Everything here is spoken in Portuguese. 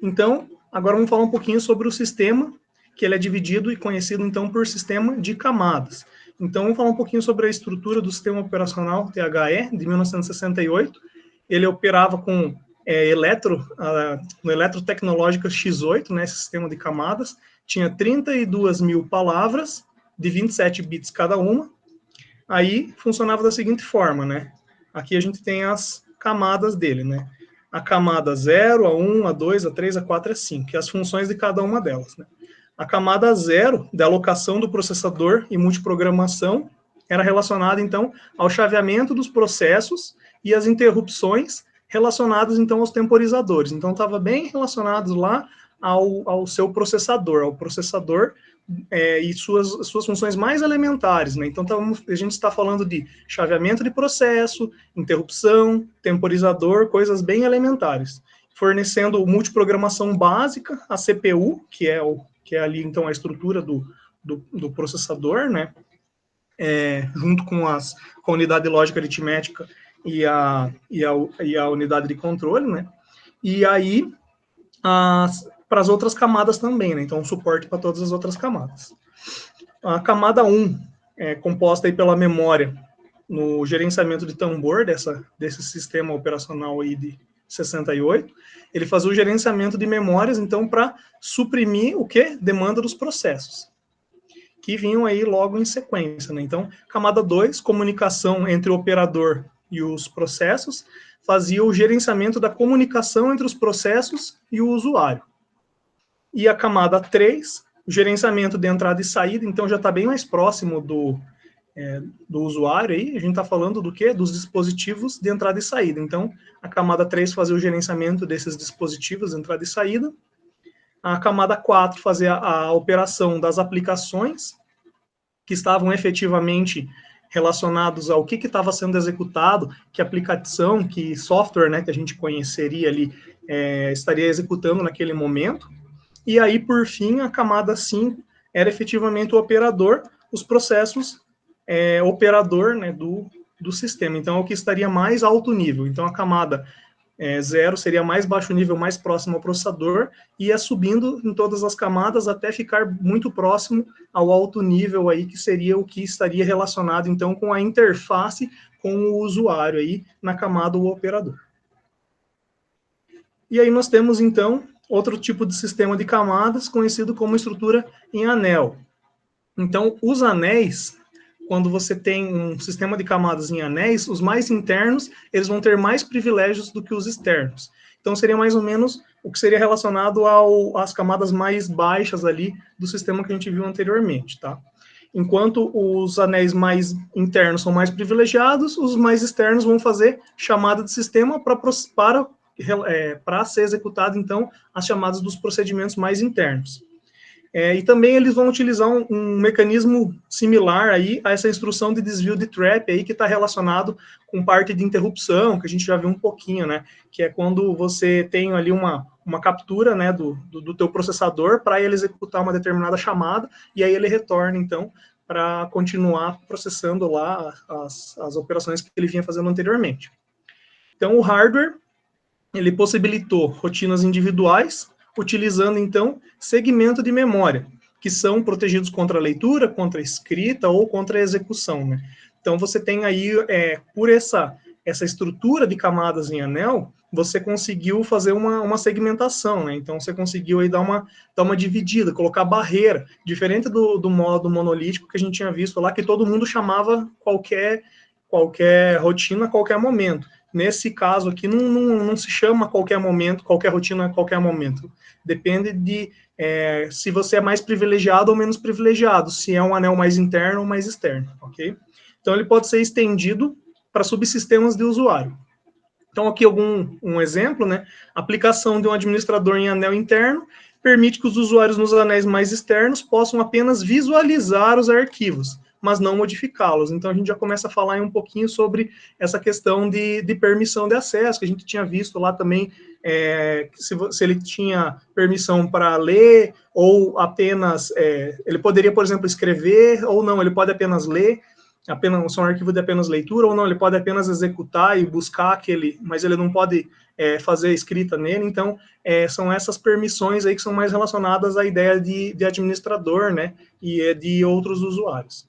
Então, agora vamos falar um pouquinho sobre o sistema, que ele é dividido e conhecido, então, por sistema de camadas. Então, vamos falar um pouquinho sobre a estrutura do sistema operacional THE, de 1968. Ele operava com no Eletrotecnológica X8, né, esse sistema de camadas. Tinha 32 mil palavras, de 27 bits cada uma. Aí, funcionava da seguinte forma, né? Aqui a gente tem as camadas dele, né? A camada 0, a 1, a 2, a 3, a 4 e a 5, que é as funções de cada uma delas, né? A camada 0, da alocação do processador e multiprogramação, era relacionada, então, ao chaveamento dos processos e as interrupções relacionadas, então, aos temporizadores. Então, estava bem relacionado lá ao seu processador, ao processador e suas funções mais elementares, né? Então, a gente está falando de chaveamento de processo, interrupção, temporizador, coisas bem elementares, fornecendo multiprogramação básica, a CPU, que é ali, então, a estrutura do processador, né? Junto com a unidade lógica aritmética e a unidade de controle, né? E aí, para as outras camadas também, né? Então, suporte para todas as outras camadas. A camada 1 é composta aí pela memória no gerenciamento de tambor desse sistema operacional aí de 68. Ele fazia o gerenciamento de memórias, então, para suprimir o quê? Demanda dos processos, que vinham aí logo em sequência, né? Então, camada 2, comunicação entre o operador e os processos, fazia o gerenciamento da comunicação entre os processos e o usuário. E a camada 3, o gerenciamento de entrada e saída, então já está bem mais próximo do usuário aí, a gente está falando do quê? Dos dispositivos de entrada e saída. Então, a camada 3 fazia o gerenciamento desses dispositivos de entrada e saída. A camada 4 fazia a operação das aplicações que estavam efetivamente relacionados ao que estava sendo executado, que aplicação, que software, né, que a gente conheceria ali, estaria executando naquele momento. E aí, por fim, a camada 5 era efetivamente o operador, os processos operador, né, do sistema. Então, é o que estaria mais alto nível. Então, a camada 0 seria mais baixo nível, mais próximo ao processador, e ia subindo em todas as camadas até ficar muito próximo ao alto nível aí, que seria o que estaria relacionado, então, com a interface com o usuário aí, na camada do operador. E aí nós temos, então, outro tipo de sistema de camadas, conhecido como estrutura em anel. Então, os anéis, quando você tem um sistema de camadas em anéis, os mais internos, eles vão ter mais privilégios do que os externos. Então, seria mais ou menos o que seria relacionado às camadas mais baixas ali do sistema que a gente viu anteriormente, tá? Enquanto os anéis mais internos são mais privilegiados, os mais externos vão fazer chamada de sistema para ser executado, então, as chamadas dos procedimentos mais internos. E também eles vão utilizar um mecanismo similar aí a essa instrução de desvio de trap aí, que está relacionado com parte de interrupção, que a gente já viu um pouquinho, né? Que é quando você tem ali uma captura, né, do teu processador para ele executar uma determinada chamada, e aí ele retorna, então, para continuar processando lá as operações que ele vinha fazendo anteriormente. Então, o hardware, ele possibilitou rotinas individuais, utilizando, então, segmento de memória, que são protegidos contra a leitura, contra a escrita ou contra a execução, né? Então, você tem aí, por essa estrutura de camadas em anel, você conseguiu fazer uma segmentação, né? Então, você conseguiu aí dar uma dividida, colocar barreira, diferente do modo monolítico que a gente tinha visto lá, que todo mundo chamava qualquer rotina a qualquer momento. Nesse caso aqui, não se chama qualquer momento, qualquer rotina a qualquer momento. Depende de se você é mais privilegiado ou menos privilegiado, se é um anel mais interno ou mais externo, ok? Então, ele pode ser estendido para subsistemas de usuário. Então, aqui um exemplo, né? A aplicação de um administrador em anel interno permite que os usuários nos anéis mais externos possam apenas visualizar os arquivos, mas não modificá-los. Então, a gente já começa a falar um pouquinho sobre essa questão de permissão de acesso, que a gente tinha visto lá também, se ele tinha permissão para ler, ou apenas, ele poderia, por exemplo, escrever, ou não, ele pode apenas ler. são um arquivo de apenas leitura, ou não, ele pode apenas executar e buscar aquele, mas ele não pode fazer escrita nele. Então, são essas permissões aí que são mais relacionadas à ideia de administrador, né, e de outros usuários.